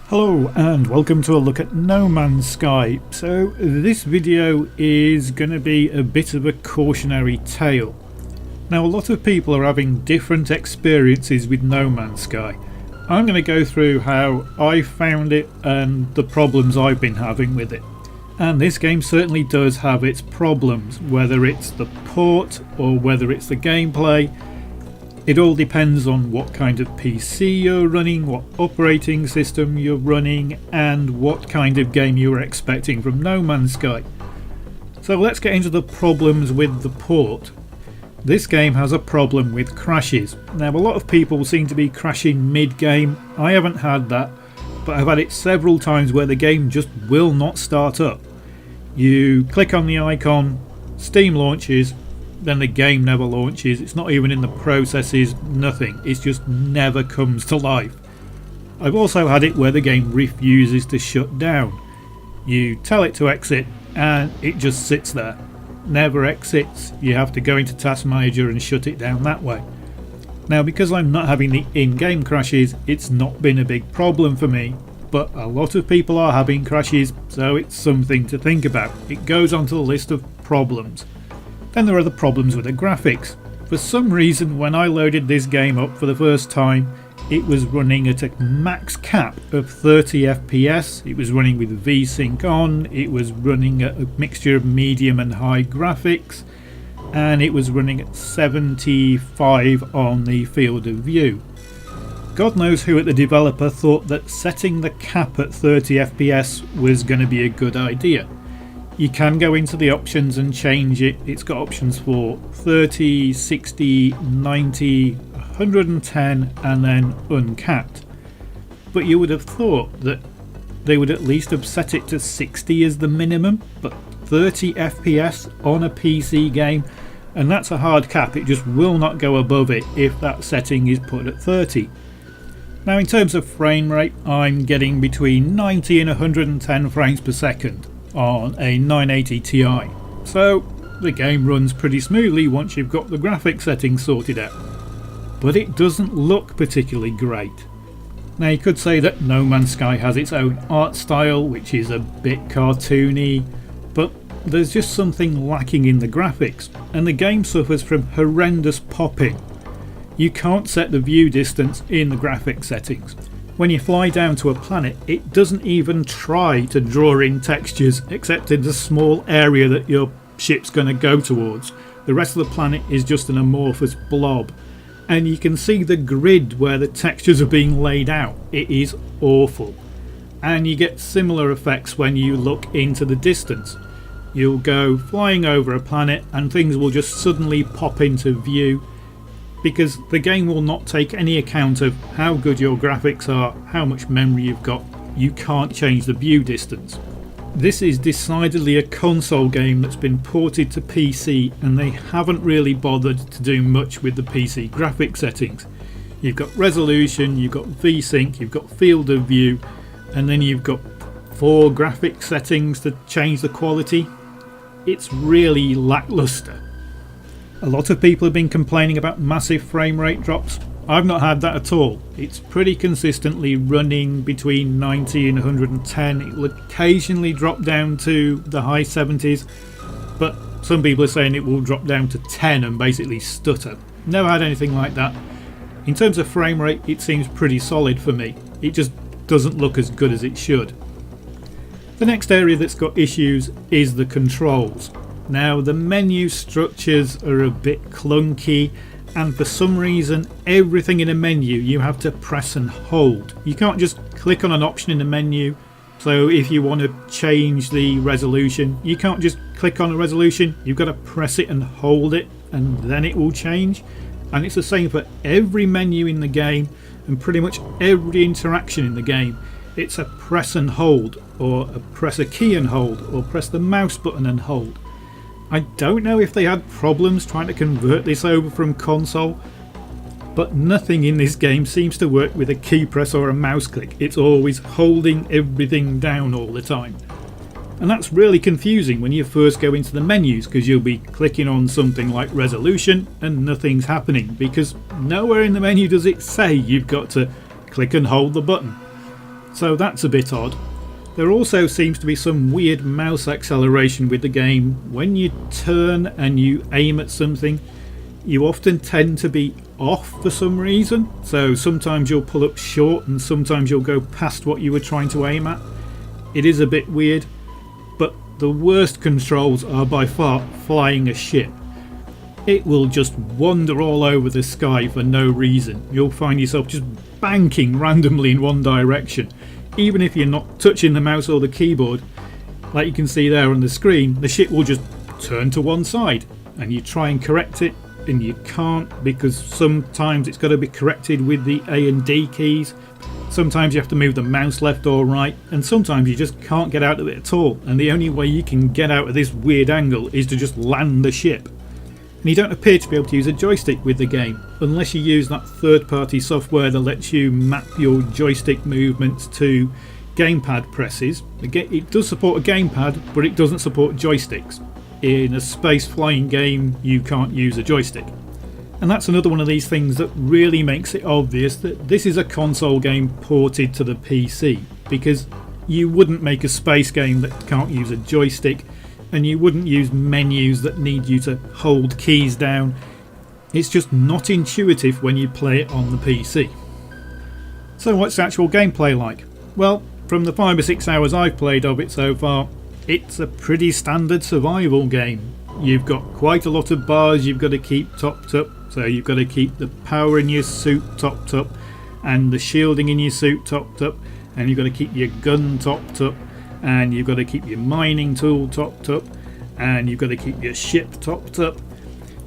Hello and welcome to a look at No Man's Sky. So this video is going to be a bit of a cautionary tale. Now a lot of people are having different experiences with No Man's Sky. I'm going to go through how I found it and the problems I've been having with it. And this game certainly does have its problems, whether it's the port or whether it's the gameplay. It all depends on what kind of PC you're running, what operating system you're running, and what kind of game you're expecting from No Man's Sky. So let's get into the problems with the port. This game has a problem with crashes. Now a lot of people seem to be crashing mid-game. I haven't had that, but I've had it several times where the game just will not start up. You click on the icon, Steam launches, then the game never launches. It's not even in the processes, nothing. It just never comes to life. I've also had it where the game refuses to shut down. You tell it to exit and it just sits there. Never exits. You have to go into Task Manager and shut it down that way. Now because I'm not having the in-game crashes, it's not been a big problem for me, but a lot of people are having crashes, so it's something to think about. It goes onto the list of problems. Then there are the problems with the graphics. For some reason when I loaded this game up for the first time, it was running at a max cap of 30 FPS, it was running with VSync on, it was running at a mixture of medium and high graphics, and it was running at 75 on the field of view. God knows who at the developer thought that setting the cap at 30 FPS was going to be a good idea. You can go into the options and change it. It's got options for 30, 60, 90, 110 and then uncapped. But you would have thought that they would at least have set it to 60 as the minimum, but 30 FPS on a PC game, and that's a hard cap. It just will not go above it if that setting is put at 30. Now in terms of frame rate, I'm getting between 90 and 110 frames per second on a 980 Ti, so the game runs pretty smoothly once you've got the graphics settings sorted out, but it doesn't look particularly great. Now you could say that No Man's Sky has its own art style which is a bit cartoony, but there's just something lacking in the graphics, and the game suffers from horrendous popping. You can't set the view distance in the graphics settings. When you fly down to a planet, it doesn't even try to draw in textures except in the small area that your ship's going to go towards. The rest of the planet is just an amorphous blob, and you can see the grid where the textures are being laid out. It is awful, and you get similar effects when you look into the distance. You'll go flying over a planet and things will just suddenly pop into view, because the game will not take any account of how good your graphics are, how much memory you've got. You can't change the view distance. This is decidedly a console game that's been ported to PC, and they haven't really bothered to do much with the PC graphics settings. You've got resolution, you've got VSync, you've got field of view, and then you've got 4 graphics settings to change the quality. It's really lackluster. A lot of people have been complaining about massive frame rate drops. I've not had that at all. It's pretty consistently running between 90 and 110. It will occasionally drop down to the high 70s, but some people are saying it will drop down to 10 and basically stutter. Never had anything like that. In terms of frame rate, it seems pretty solid for me. It just doesn't look as good as it should. The next area that's got issues is the controls. Now the menu structures are a bit clunky, and for some reason everything in a menu you have to press and hold. You can't just click on an option in the menu. So if you want to change the resolution, you can't just click on a resolution, you've got to press it and hold it and then it will change. And it's the same for every menu in the game and pretty much every interaction in the game. It's a press and hold, or a press a key and hold, or press the mouse button and hold. I don't know if they had problems trying to convert this over from console, but nothing in this game seems to work with a key press or a mouse click. It's always holding everything down all the time. And that's really confusing when you first go into the menus, because you'll be clicking on something like resolution and nothing's happening, because nowhere in the menu does it say you've got to click and hold the button. so that's a bit odd. There also seems to be some weird mouse acceleration with the game. When you turn and you aim at something, you often tend to be off for some reason. So sometimes you'll pull up short and sometimes you'll go past what you were trying to aim at. It is a bit weird, but the worst controls are by far flying a ship. It will just wander all over the sky for no reason. You'll find yourself just banking randomly in one direction. Even if you're not touching the mouse or the keyboard, like you can see there on the screen, the ship will just turn to one side and you try and correct it and you can't, because sometimes it's got to be corrected with the A and D keys. Sometimes you have to move the mouse left or right, and sometimes you just can't get out of it at all, and the only way you can get out of this weird angle is to just land the ship. And you don't appear to be able to use a joystick with the game unless you use that third-party software that lets you map your joystick movements to gamepad presses. It does support a gamepad, but it doesn't support joysticks. In a space flying game you can't use a joystick. And that's another one of these things that really makes it obvious that this is a console game ported to the PC, because you wouldn't make a space game that can't use a joystick, and you wouldn't use menus that need you to hold keys down. It's just not intuitive when you play it on the PC. So what's the actual gameplay like? Well, from the 5 or 6 hours I've played of it so far, it's a pretty standard survival game. You've got quite a lot of bars you've got to keep topped up, so you've got to keep the power in your suit topped up and the shielding in your suit topped up, and you've got to keep your gun topped up, and you've got to keep your mining tool topped up, and you've got to keep your ship topped up.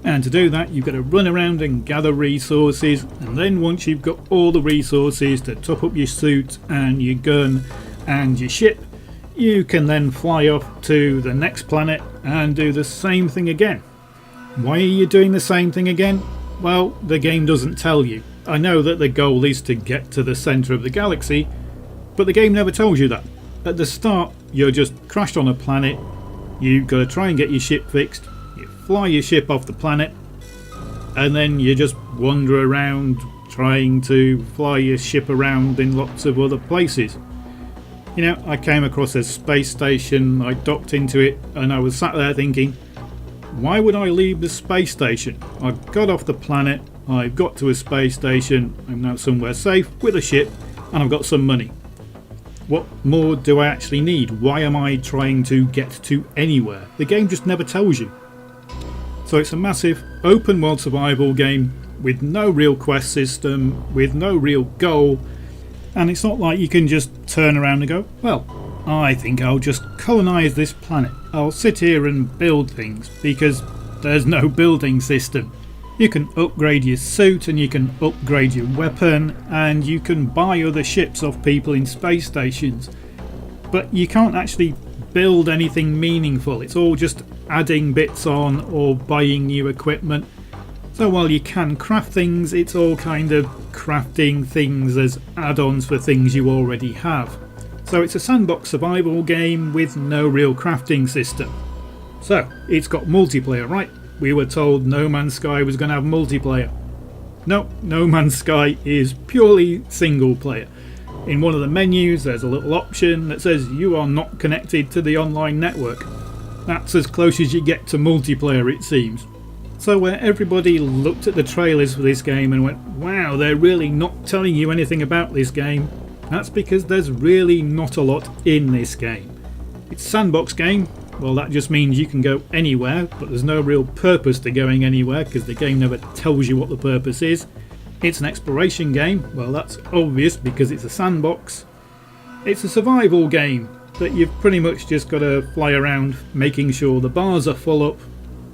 And to do that you've got to run around and gather resources, and then once you've got all the resources to top up your suit and your gun and your ship, you can then fly off to the next planet and do the same thing again. Why are you doing the same thing again? Well, the game doesn't tell you. I know that the goal is to get to the centre of the galaxy, but the game never tells you that. At the start you're just crashed on a planet, you've got to try and get your ship fixed, you fly your ship off the planet, and then you just wander around trying to fly your ship around in lots of other places. You know, I came across a space station, I docked into it, and I was sat there thinking, why would I leave the space station? I've got off the planet, I've got to a space station, I'm now somewhere safe with a ship, and I've got some money. What more do I actually need? Why am I trying to get to anywhere? The game just never tells you. So it's a massive open world survival game with no real quest system, with no real goal, and it's not like you can just turn around and go, well, I think I'll just colonise this planet. I'll sit here and build things, because there's no building system. You can upgrade your suit and you can upgrade your weapon and you can buy other ships off people in space stations, but you can't actually build anything meaningful. It's all just adding bits on or buying new equipment. So while you can craft things, it's all kind of crafting things as add-ons for things you already have. So it's a sandbox survival game with no real crafting system. So it's got multiplayer, right? We were told No Man's Sky was going to have multiplayer. No, No Man's Sky is purely single player. In one of the menus there's a little option that says you are not connected to the online network. That's as close as you get to multiplayer, it seems. So where everybody looked at the trailers for this game and went, wow, they're really not telling you anything about this game, that's because there's really not a lot in this game. It's a sandbox game. Well, that just means you can go anywhere, but there's no real purpose to going anywhere because the game never tells you what the purpose is. It's an exploration game. Well, that's obvious because it's a sandbox. It's a survival game that you've pretty much just got to fly around making sure the bars are full up.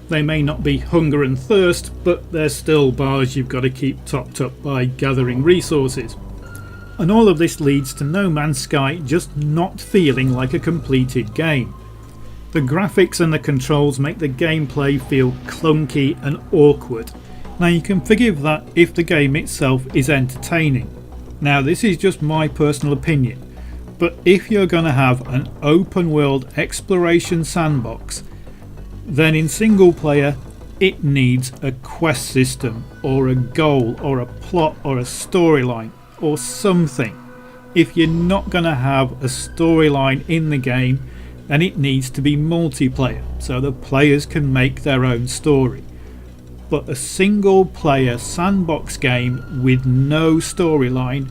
They may not be hunger and thirst, but they're still bars you've got to keep topped up by gathering resources. And all of this leads to No Man's Sky just not feeling like a completed game. The graphics and the controls make the gameplay feel clunky and awkward. Now you can forgive that if the game itself is entertaining. Now this is just my personal opinion, but if you're going to have an open world exploration sandbox, then in single player it needs a quest system or a goal or a plot or a storyline or something. if you're not going to have a storyline in the game, then it needs to be multiplayer so the players can make their own story. But a single player sandbox game with no storyline,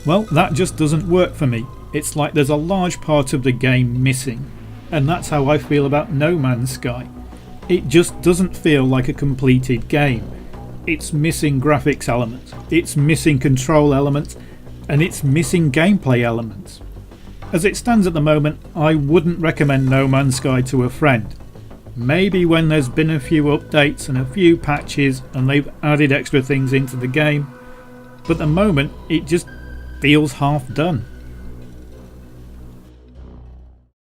well, that just doesn't work for me. It's like there's a large part of the game missing, and that's how I feel about No Man's Sky. It just doesn't feel like a completed game. It's missing graphics elements, it's missing control elements, and it's missing gameplay elements. As it stands at the moment, I wouldn't recommend No Man's Sky to a friend. Maybe when there's been a few updates and a few patches and they've added extra things into the game, but at the moment it just feels half done.